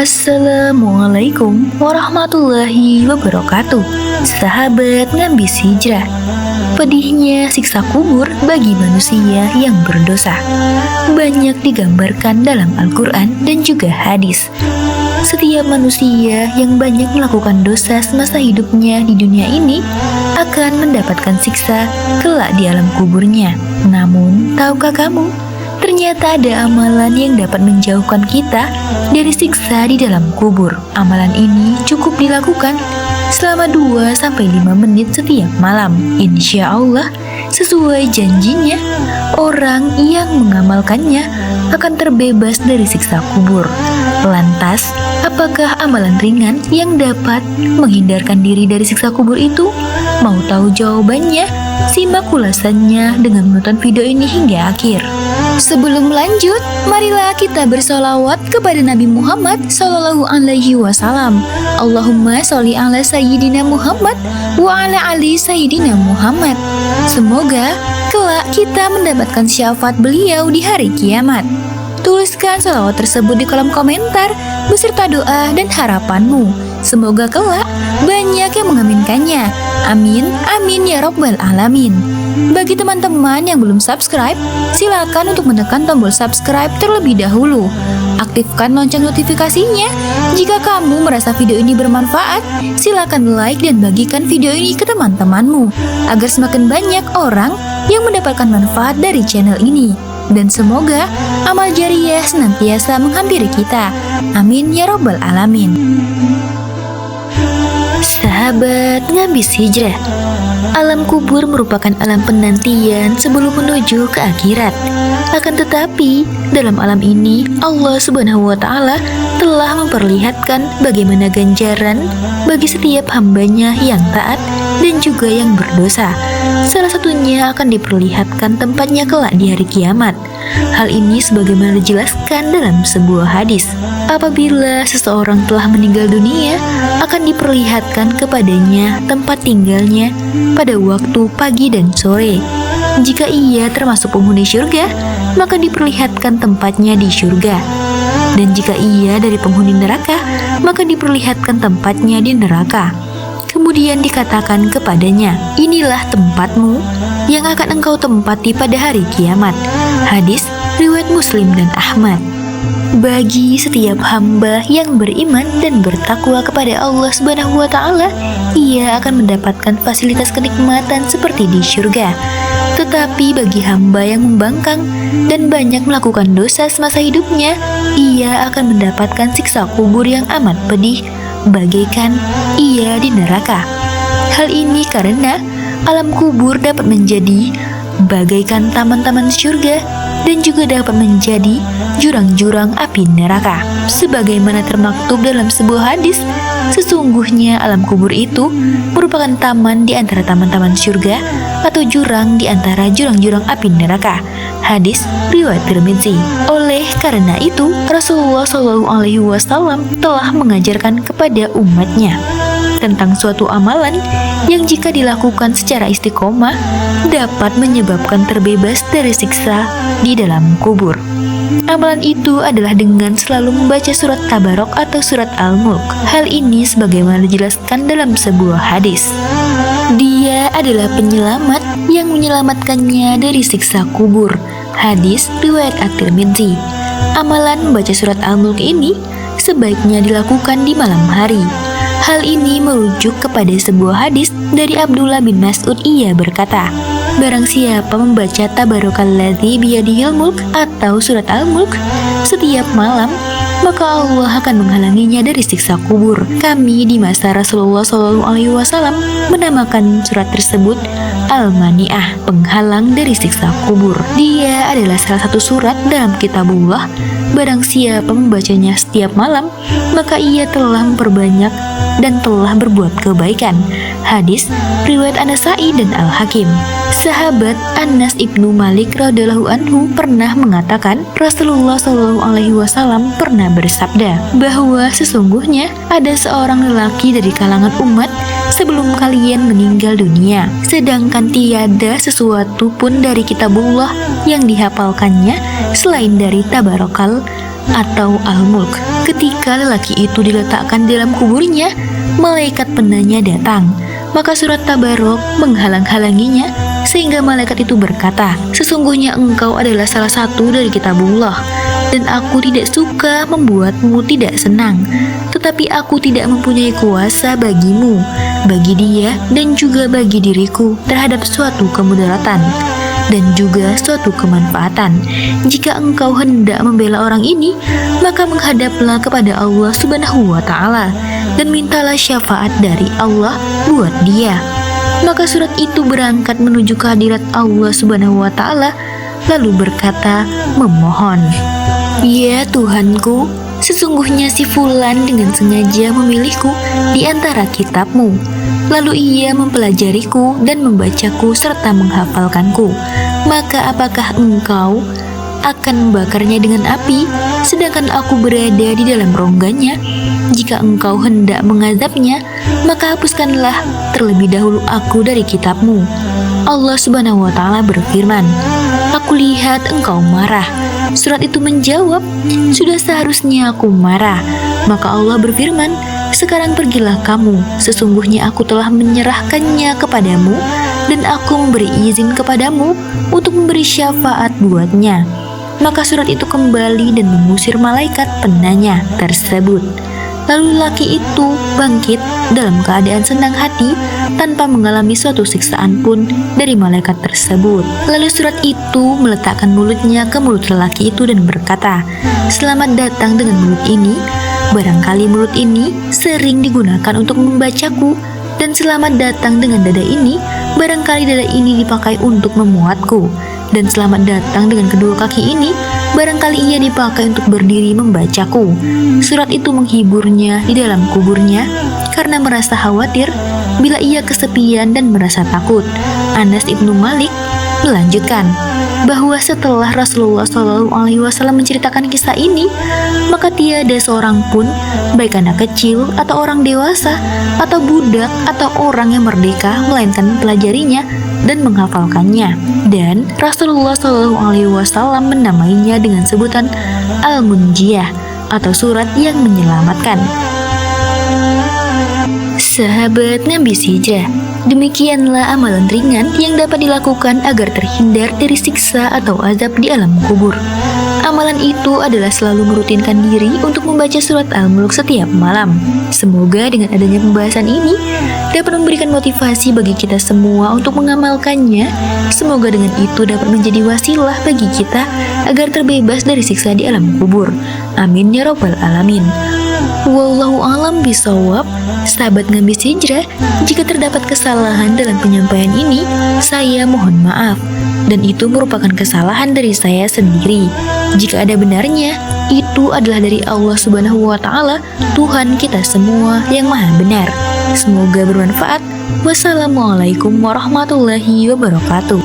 Assalamualaikum warahmatullahi wabarakatuh. Sahabat ngambis hijrah, pedihnya siksa kubur bagi manusia yang berdosa banyak digambarkan dalam Al-Quran dan juga hadis. Setiap manusia yang banyak melakukan dosa semasa hidupnya di dunia ini akan mendapatkan siksa kelak di alam kuburnya. Namun, tahukah kamu, ternyata ada amalan yang dapat menjauhkan kita dari siksa di dalam kubur. Amalan ini cukup dilakukan selama 2-5 menit setiap malam. Insya Allah, sesuai janjinya, orang yang mengamalkannya akan terbebas dari siksa kubur. Lantas, apakah amalan ringan yang dapat menghindarkan diri dari siksa kubur itu? Mau tahu jawabannya? Simak ulasannya dengan menonton video ini hingga akhir. Sebelum lanjut, marilah kita bersolawat kepada Nabi Muhammad Sallallahu Alaihi Wasallam. Allahumma sholli ala Sayyidina Muhammad wa ala ali Sayyidina Muhammad. Semoga kelak kita mendapatkan syafaat beliau di hari kiamat. Tuliskan sholawat tersebut di kolom komentar beserta doa dan harapanmu. Semoga kelak banyak yang mengaminkannya. Amin, amin ya rabbal alamin. Bagi teman-teman yang belum subscribe, silakan untuk menekan tombol subscribe terlebih dahulu. Aktifkan lonceng notifikasinya. Jika kamu merasa video ini bermanfaat, silakan like dan bagikan video ini ke teman-temanmu agar semakin banyak orang yang mendapatkan manfaat dari channel ini. Dan semoga amal jariah senantiasa menghampiri kita. Amin ya rabbal alamin. Sahabat ngambis hijrah, alam kubur merupakan alam penantian sebelum menuju ke akhirat. Akan tetapi, dalam alam ini Allah Subhanahu wa Ta'ala telah memperlihatkan bagaimana ganjaran bagi setiap hambanya yang taat dan juga yang berdosa. Salah satunya akan diperlihatkan tempatnya kelak di hari kiamat. Hal ini sebagaimana dijelaskan dalam sebuah hadis. Apabila seseorang telah meninggal dunia, akan diperlihatkan kepadanya tempat tinggalnya pada waktu pagi dan sore. Jika ia termasuk penghuni syurga, maka diperlihatkan tempatnya di syurga. Dan jika ia dari penghuni neraka, maka diperlihatkan tempatnya di neraka. Kemudian dikatakan kepadanya, inilah tempatmu yang akan engkau tempati pada hari kiamat. Hadis riwayat Muslim dan Ahmad. Bagi setiap hamba yang beriman dan bertakwa kepada Allah Subhanahu wa Ta'ala, ia akan mendapatkan fasilitas kenikmatan seperti di syurga. Tetapi bagi hamba yang membangkang dan banyak melakukan dosa semasa hidupnya, ia akan mendapatkan siksa kubur yang amat pedih, bagaikan ia di neraka. Hal ini karena alam kubur dapat menjadi bagaikan taman-taman syurga dan juga dapat menjadi jurang-jurang api neraka. Sebagaimana termaktub dalam sebuah hadis, sesungguhnya alam kubur itu merupakan taman di antara taman-taman syurga atau jurang di antara jurang-jurang api neraka. Hadis riwayat Tirmidzi. Oleh karena itu, Rasulullah SAW telah mengajarkan kepada umatnya tentang suatu amalan yang jika dilakukan secara istiqomah dapat menyebabkan terbebas dari siksa di dalam kubur. Amalan itu adalah dengan selalu membaca surat Tabarok atau surat Al-Mulk. Hal ini sebagaimana dijelaskan dalam sebuah hadis. Dia adalah penyelamat yang menyelamatkannya dari siksa kubur. Hadis riwayat At-Tirmidzi. Amalan membaca surat Al-Mulk ini sebaiknya dilakukan di malam hari. Hal ini merujuk kepada sebuah hadis dari Abdullah bin Mas'ud. Ia berkata, barang siapa membaca Tabarakalladzi biyadihil mulk atau surat Al-Mulk setiap malam, maka Allah akan menghalanginya dari siksa kubur. Kami di masa Rasulullah SAW menamakan surat tersebut Al-Mani'ah, penghalang dari siksa kubur. Dia adalah salah satu surat dalam kitabullah. Barang siapa membacanya setiap malam, maka ia telah memperbanyak dan telah berbuat kebaikan. Hadis riwayat An-Nasa'i dan Al-Hakim. Sahabat Anas ibnu Malik radhiyallahu anhu pernah mengatakan, Rasulullah SAW pernah bersabda bahwa sesungguhnya ada seorang lelaki dari kalangan umat sebelum kalian meninggal dunia, sedangkan tiada sesuatu pun dari kitabullah yang dihafalkannya selain dari Tabarakal atau Al-Mulk. Ketika lelaki itu diletakkan di dalam kuburnya, malaikat penanya datang. Maka surat Tabarok menghalang-halanginya, sehingga malaikat itu berkata, "Sesungguhnya engkau adalah salah satu dari kitabullah, dan aku tidak suka membuatmu tidak senang, tetapi aku tidak mempunyai kuasa bagimu, bagi dia dan juga bagi diriku terhadap suatu kemudaratan dan juga suatu kemanfaatan. Jika engkau hendak membela orang ini, maka menghadaplah kepada Allah Subhanahu wa Ta'ala dan mintalah syafaat dari Allah buat dia." Maka surat itu berangkat menuju kehadirat Allah Subhanahu wa Ta'ala, lalu berkata memohon, "Ya Tuhanku, sesungguhnya si Fulan dengan sengaja memilihku di antara kitabmu. Lalu ia mempelajariku dan membacaku serta menghafalkanku. Maka apakah engkau akan membakarnya dengan api, sedangkan aku berada di dalam rongganya? Jika engkau hendak mengazabnya, maka hapuskanlah terlebih dahulu aku dari kitabmu." Allah Subhanahu wa Ta'ala berfirman, "Aku lihat engkau marah." Surat itu menjawab, "Sudah seharusnya aku marah." Maka Allah berfirman, "Sekarang pergilah kamu, sesungguhnya aku telah menyerahkannya kepadamu dan aku memberi izin kepadamu untuk memberi syafaat buatnya." Maka surat itu kembali dan mengusir malaikat penanya tersebut. Lalu laki itu bangkit dalam keadaan senang hati tanpa mengalami suatu siksaan pun dari malaikat tersebut. Lalu surat itu meletakkan mulutnya ke mulut lelaki itu dan berkata, "Selamat datang dengan mulut ini. Barangkali mulut ini sering digunakan untuk membacaku, dan selamat datang dengan dada ini. Barangkali dada ini dipakai untuk memuatku. Dan selamat datang dengan kedua kaki ini, barangkali ia dipakai untuk berdiri membacaku." Surat itu menghiburnya di dalam kuburnya karena merasa khawatir bila ia kesepian dan merasa takut. Anas ibnu Malik melanjutkan bahwa setelah Rasulullah SAW menceritakan kisah ini, maka tiada seorang pun, baik anak kecil atau orang dewasa atau budak atau orang yang merdeka, melainkan mempelajarinya dan menghafalkannya. Dan Rasulullah SAW menamainya dengan sebutan Al-Munjiyah atau surat yang menyelamatkan. Sahabat Ngabis Hijrah, demikianlah amalan ringan yang dapat dilakukan agar terhindar dari siksa atau azab di alam kubur. Amalan itu adalah selalu merutinkan diri untuk membaca surat Al-Mulk setiap malam. Semoga dengan adanya pembahasan ini dapat memberikan motivasi bagi kita semua untuk mengamalkannya. Semoga dengan itu dapat menjadi wasilah bagi kita agar terbebas dari siksa di alam kubur. Amin ya Rabbal Alamin. Wallahu alam bisawab. Sahabat Ngabis Hijrah, jika terdapat kesalahan dalam penyampaian ini, saya mohon maaf, dan itu merupakan kesalahan dari saya sendiri. Jika ada benarnya, itu adalah dari Allah Subhanahu wa Ta'ala, Tuhan kita semua yang maha benar. Semoga bermanfaat. Wassalamualaikum warahmatullahi wabarakatuh.